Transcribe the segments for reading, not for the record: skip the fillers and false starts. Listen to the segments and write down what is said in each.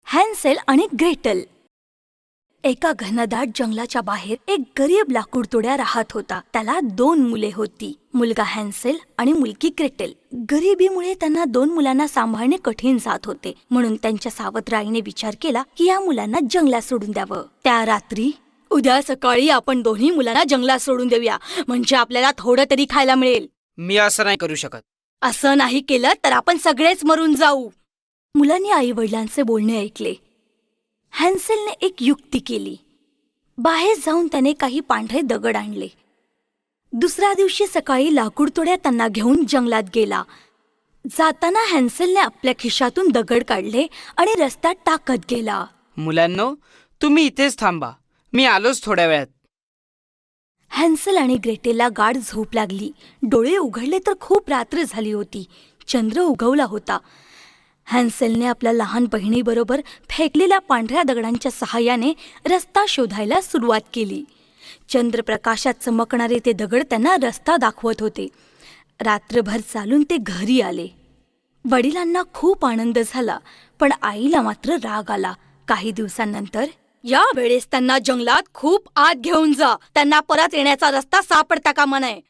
हॅन्सेल आणि ग्रेटल. एका घनदाट जंगलाच्या बाहेर एक गरीब लाकूडतोड्या राहत होता. त्याला 2 मुले होती, मुलगा हॅन्सेल आणि मुलगी ग्रेटल. गरिबीमुळे त्यांना 2 मुलांना सांभाळणे कठीण जात होते, म्हणून त्यांच्या सावत्र आईने विचार केला की या मुलांना जंगलात सोडून द्यावं. त्या रात्री, उद्या सकाळी आपण दोन्ही मुलांना जंगलात सोडून देऊया, म्हणजे आपल्याला थोडं तरी खायला मिळेल. मी असं नाही करू शकत. असं नाही केलं तर आपण सगळेच मरून जाऊ. मुलांनी आई वडिलांचे बोलणे ऐकले. हॅन्सेलने एक युक्ती केली. बाहेर जाऊन त्याने काही पांढरे दगड आणले. दुसऱ्या दिवशी सकाळी लाकूडतोड्या त्यांना घेऊन जंगलात गेला. जाताना हॅन्सेलने आपल्या खिशातून दगड काढले आणि रस्त्यात टाकत गेला. मुलांनो, तुम्ही इथेच थांबा, मी आलोच थोड्या वेळात. हॅन्सेल आणि ग्रेटेलला गाढ झोप लागली. डोळे उघडले तर खूप रात्र झाली होती. चंद्र उगवला होता. हॅन्सेलने आपल्या लहान बहिणीबरोबर फेकलेल्या पांढऱ्या दगडांच्या सहाय्याने रस्ता शोधायला सुरुवात केली. चंद्रप्रकाशात चमकणारे ते दगड त्यांना रस्ता दाखवत होते. रात्रभर चालून ते घरी आले. वडिलांना खूप आनंद झाला, पण आईला मात्र राग आला. काही दिवसांनंतर, या वेळेस त्यांना जंगलात खूप आत घेऊन जा. त्यांना परत येण्याचा रस्ता सापडता कामा नये.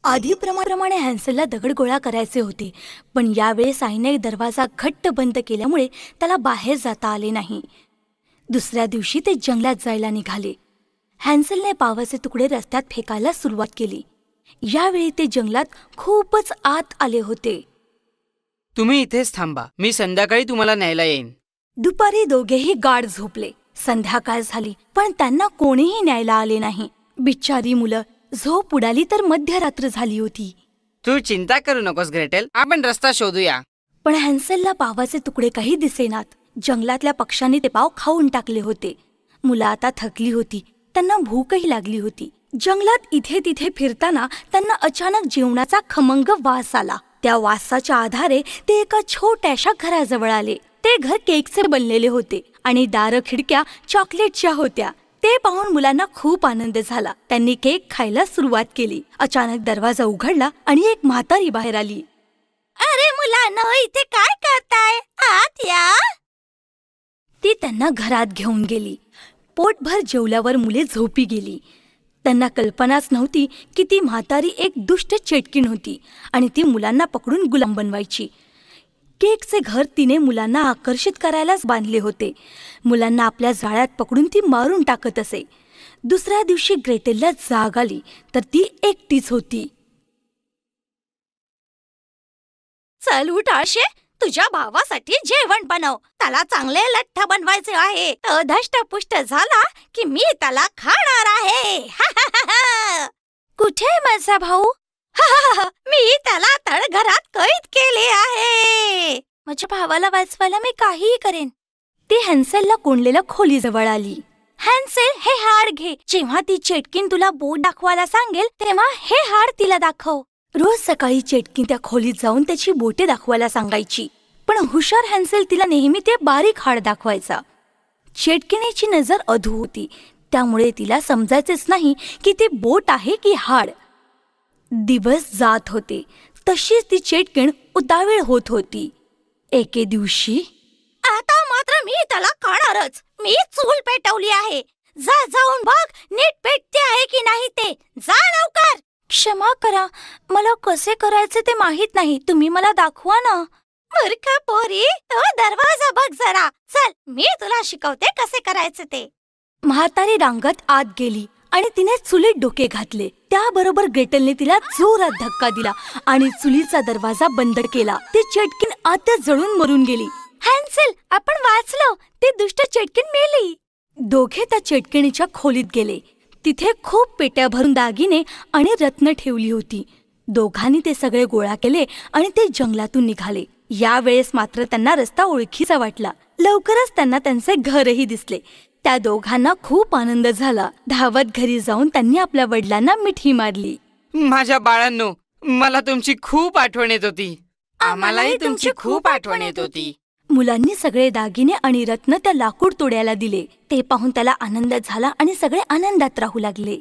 आधीप्रमाणे हॅन्सेलला दगड गोळा करायचे होते, पण यावेळेस आईने दरवाजा घट्ट बंद केल्यामुळे त्याला बाहेर जाता आले नाही. दुसऱ्या दिवशी ते जंगलात जायला निघाले. हॅन्सेलने पावाचे तुकडे रस्त्यात फेकायला सुरुवात केली. यावेळी ते जंगलात खूपच आत आले होते. तुम्ही इथेच थांबा, मी संध्याकाळी तुम्हाला न्यायला येईन. दुपारी दोघेही गाढ झोपले. संध्याकाळ झाली, पण त्यांना कोणीही न्यायला आले नाही. बिचारी मुलं. झोप उडाली तर मध्यरात्र झाली होती. तू चिंता करू नकोस ग्रेटेल, आपण रस्ता शोधूया. पण हॅन्सेलला पावाचे तुकडे काही दिसेनात. जंगलातल्या पक्ष्यांनी ते पाव खाऊन टाकले होते. मुलं आता थकली होती, त्यांना भूकही लागली होती. जंगलात इथे तिथे फिरताना त्यांना अचानक जेवणाचा खमंग वास आला. त्या वासाच्या आधारे ते एका छोट्याशा घराजवळ आले. ते घर केकचे बनलेले होते आणि दारं खिडक्या चॉकलेटच्या होत्या. ते पाहून मुलांना खूप आनंद झाला. त्यांनी केक खायला सुरुवात केली. अचानक दरवाजा उघडला आणि एक म्हातारी बाहेर आली. अरे मुलांनो, इथे काय करताय? आत या. ती त्यांना घरात घेऊन गेली. पोटभर जेवल्यावर मुले झोपी गेली. त्यांना कल्पनाच नव्हती की ती म्हातारी एक दुष्ट चेटकीण होती आणि ती मुलांना पकडून गुलाम बनवायची. केकचे घर तिने मुलांना आकर्षित करायलाच बांधले होते. मुलांना आपल्या जाळ्यात पकडून ती मारून टाकत असे. दुसऱ्या दिवशी ग्रेटेलला जाग आली तर ती एकटीच होती. चल उठ आशे, तुझ्या भावासाठी जेवण बनव. त्याला चांगले लठ्ठ बनवायचे आहे. तो धष्टपुष्ट झाला की मी त्याला खाणार आहे. कुठे माझा भाऊ? मी त्याला तळघरात कैद केले आहे. माझ्या भावाला वाचवायला मी काहीही करेन. ती हॅन्सेलला कोंडलेल्या खोलीजवळ आली. हॅन्सेल, हे हाड घे. जेव्हा ती चेटकीन तुला बोट दाखवायला सांगेल तेव्हा हे हाड तिला दाखव. रोज सकाळी चेटकीन त्या खोलीत जाऊन त्याची बोटे दाखवायला सांगायची, पण हुशार हॅन्सेल तिला नेहमी ते बारीक हाड दाखवायचा. चेटकिनीची नजर अधू होती, त्यामुळे तिला समजायचेच नाही की ते बोट आहे की हाड. दिवस जात होते, तशीच ती चेटकीण उतावीळ होत होती. एके दिवशी, आता मात्र मी त्याला खाणारच. मी चूल पेटवली आहे. जा जाऊन बघ नीट पेटते आहे की नाही ते. जा लवकर. क्षमा करा, मला कसे करायचे ते माहित नाही. तुम्ही मला दाखवा ना. मूर्ख पोरी, तो दरवाजा बघ जरा. चल, मी तुला शिकवते कसे करायचे ते. म्हातारी रांगत आत गेली आणि तिने चुलीत डोके घातले. त्याबरोबर ग्रेटेलने तिला जोरात धक्का दिला आणि चुलीचा दरवाजा बंद केला. ती चेटकीण आतच जळून मरून गेली. हॅन्सेल, आपण वाचलो. ती दुष्ट चेटकीण मेली. दोघे त्या चेटकिणीच्या खोलीत गेले. तिथे खूप पेट्या भरून दागिने आणि रत्न ठेवली होती. दोघांनी ते सगळे गोळा केले आणि ते जंगलातून निघाले. यावेळेस मात्र त्यांना रस्ता ओळखीचा वाटला. लवकरच त्यांना त्यांचे घरही दिसले. त्या दोघांना खूप आनंद झाला. धावत घरी जाऊन त्यांनी आपल्या वडिलांना मिठी मारली. माझ्या बाळांनो, मला तुमची खूप आठवण येत होती. आम्हालाही तुमची खूप आठवण येत होती. मुलांनी सगळे दागिने आणि रत्न त्या लाकूड तोड्याला दिले. ते पाहून त्याला आनंद झाला आणि सगळे आनंदात राहू लागले.